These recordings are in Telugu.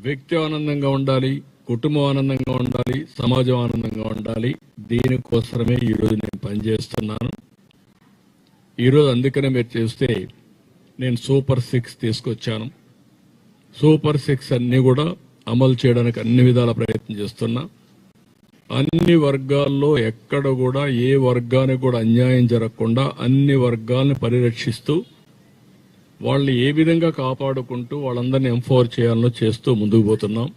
వ్యక్తి ఆనందంగా ఉండాలి, కుటుంబం ఆనందంగా ఉండాలి, సమాజం ఆనందంగా ఉండాలి. దీనికోసమే ఈరోజు నేను పనిచేస్తున్నాను. ఈరోజు అందుకనే మీరు చూస్తే నేను సూపర్ 6 తీసుకొచ్చాను. సూపర్ 6 అన్ని కూడా అమలు చేయడానికి అన్ని విధాల ప్రయత్నం చేస్తున్నా. అన్ని వర్గాల్లో ఎక్కడ కూడా ఏ వర్గానికి కూడా అన్యాయం జరగకుండా అన్ని వర్గాలను పరిరక్షిస్తూ వాళ్ళు ఏ విధంగా కాపాడుకుంటూ వాళ్ళందరినీ ఎంపవర్ చేయాలనో చేస్తూ ముందుకు పోతున్నాం.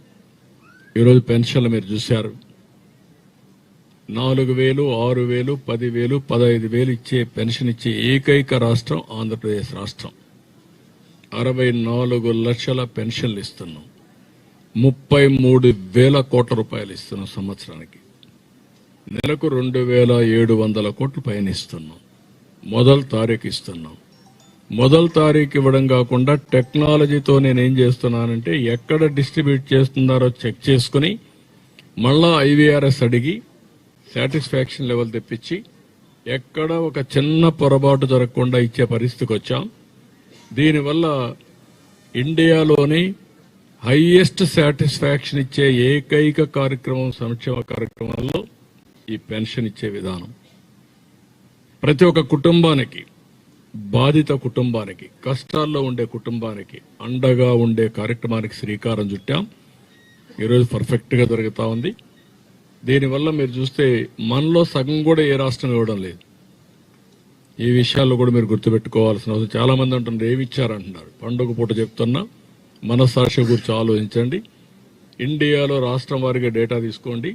ఈరోజు పెన్షన్లు మీరు చూశారు. 4,000, 6,000, 10,000, 15,000 ఇచ్చే పెన్షన్ ఇచ్చే ఏకైక రాష్ట్రం ఆంధ్రప్రదేశ్ రాష్ట్రం. 64 లక్షల పెన్షన్లు ఇస్తున్నాం. 33,000 కోట్ల రూపాయలు ఇస్తున్నాం సంవత్సరానికి. నెలకు 2,700 కోట్లు పైన ఇస్తున్నాం. మొదటి తారీఖు ఇస్తున్నాం. మొదటి తారీఖు ఇవ్వడం కాకుండా టెక్నాలజీతో నేనేం చేస్తున్నానంటే ఎక్కడ డిస్ట్రిబ్యూట్ చేస్తున్నారో చెక్ చేసుకుని మళ్ళా IVRS అడిగి సాటిస్ఫాక్షన్ లెవెల్ తెప్పించి ఎక్కడ ఒక చిన్న పొరపాటు జరగకుండా ఇచ్చే పరిస్థితికి వచ్చాం. దీనివల్ల ఇండియాలోని హైయెస్ట్ సాటిస్ఫాక్షన్ ఇచ్చే ఏకైక కార్యక్రమం సంక్షేమ కార్యక్రమాల్లో ఈ పెన్షన్ ఇచ్చే విధానం. ప్రతి ఒక్క కుటుంబానికి, బాధిత కుటుంబానికి, కష్టాల్లో ఉండే కుటుంబానికి అండగా ఉండే కార్యక్రమానికి శ్రీకారం చుట్టాం. ఈరోజు పర్ఫెక్ట్ గా జరుగుతా ఉంది. దీనివల్ల మీరు చూస్తే మనలో సగం కూడా ఏ రాష్ట్రం ఇవ్వడం లేదు. ఈ విషయాల్లో కూడా మీరు గుర్తుపెట్టుకోవాల్సిన అవసరం. చాలా మంది అంటున్నారు ఏమి ఇచ్చారంటున్నారు. పండుగ పూట చెప్తున్నా, మనస్సాక్షి గురించి ఆలోచించండి. ఇండియాలో రాష్ట్రం వారిగా డేటా తీసుకోండి.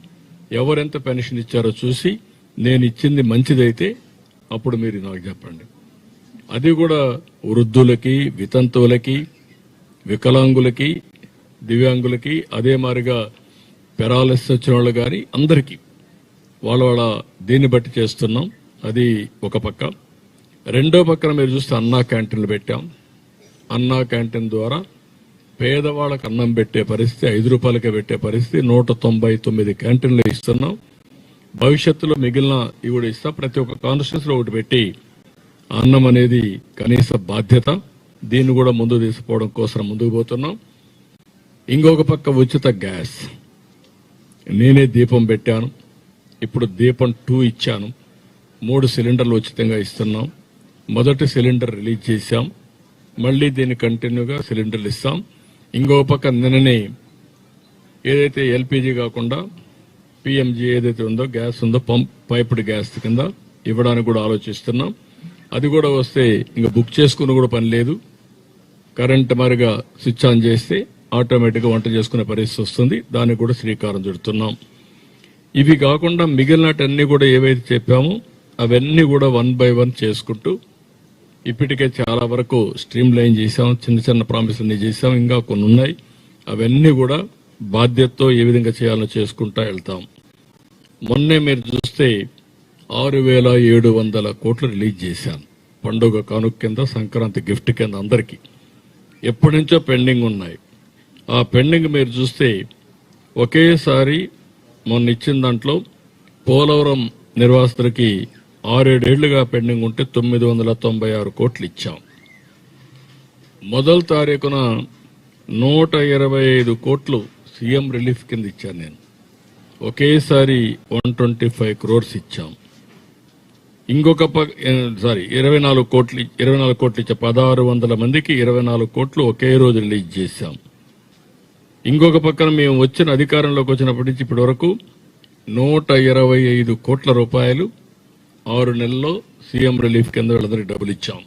ఎవరెంత పెన్షన్ ఇచ్చారో చూసి నేను ఇచ్చింది మంచిదైతే అప్పుడు మీరు నాకు చెప్పండి. అది కూడా వృద్ధులకి, వితంతువులకి, వికలాంగులకి, దివ్యాంగులకి, అదే మాదిరిగా పెరాలసిస్ వచ్చిన వాళ్ళు కానీ అందరికీ వాళ్ళ దీన్ని బట్టి చేస్తున్నాం. అది ఒక పక్క. రెండో పక్కన మీరు చూస్తే అన్నా క్యాంటీన్లు పెట్టాం. అన్నా క్యాంటీన్ ద్వారా పేదవాళ్ళకు అన్నం పెట్టే పరిస్థితి, 5 రూపాయలకే పెట్టే పరిస్థితి 199 క్యాంటీన్లు ఇస్తున్నాం. భవిష్యత్తులో మిగిలిన ఇవి కూడా ఇస్తాం. ప్రతి ఒక్క కాన్స్టిట్యూన్సీలో ఒకటి పెట్టి అన్నం అనేది కనీస బాధ్యత. దీన్ని కూడా ముందు తీసుకుపోవడం కోసం ముందుకు పోతున్నాం. ఇంకొక పక్క ఉచిత గ్యాస్. నేనే దీపం పెట్టాను. ఇప్పుడు దీపం 2 ఇచ్చాను. 3 సిలిండర్లు ఉచితంగా ఇస్తున్నాం. మొదటి సిలిండర్ రిలీజ్ చేశాం. మళ్లీ దీన్ని కంటిన్యూగా సిలిండర్లు ఇస్తాం. ఇంకొక పక్క నిన్ననే ఏదైతే LPG కాకుండా PMG ఏదైతే ఉందో గ్యాస్ ఉందో పైప్డ్ గ్యాస్ కింద ఇవ్వడానికి కూడా ఆలోచిస్తున్నాం. అది కూడా వస్తే ఇంకా బుక్ చేసుకుని కూడా పని లేదు. కరెంట్ మరిగా స్విచ్ ఆన్ చేస్తే ఆటోమేటిక్గా వంట చేసుకునే పరిస్థితి వస్తుంది. దానికి కూడా శ్రీకారం చుడుతున్నాం. ఇవి కాకుండా మిగిలినటన్నీ కూడా ఏవైతే చెప్పామో అవన్నీ కూడా 1 by 1 చేసుకుంటూ ఇప్పటికే చాలా వరకు స్ట్రీమ్ లైన్ చేశాం. చిన్న చిన్న ప్రామిసులన్నీ చేశాం. ఇంకా కొన్ని ఉన్నాయి. అవన్నీ కూడా బాధ్యతతో ఏ విధంగా చేయాలో చేసుకుంటా వెళ్తాం. మొన్నే మీరు చూస్తే 6,700 కోట్లు రిలీజ్ చేశాను. పండుగ కానుక కింద, సంక్రాంతి గిఫ్ట్ కింద అందరికీ. ఎప్పటి నుంచో పెండింగ్ ఉన్నాయి. ఆ పెండింగ్ మీరు చూస్తే ఒకేసారి మొన్న ఇచ్చిన దాంట్లో పోలవరం నిర్వాసితులకి 6-7 ఏళ్లుగా పెండింగ్ ఉంటే 996 కోట్లు ఇచ్చాం. మొదటి తారీఖున 125 కోట్లు సీఎం రిలీఫ్ కింద ఇచ్చాను నేను. ఒకేసారి 125 crores ఇచ్చాం. ఇంకొక 24 కోట్లు ఇచ్చా. 1,600 మందికి 24 కోట్లు ఒకే రోజు రిలీజ్ చేశాం. ఇంకొక పక్కన మేము వచ్చిన అధికారంలోకి వచ్చినప్పటి నుంచి ఇప్పటి వరకు 125 కోట్ల రూపాయలు 6 నెలల్లో సీఎం రిలీఫ్ కింద వీళ్ళందరికీ డబ్బులు ఇచ్చాం.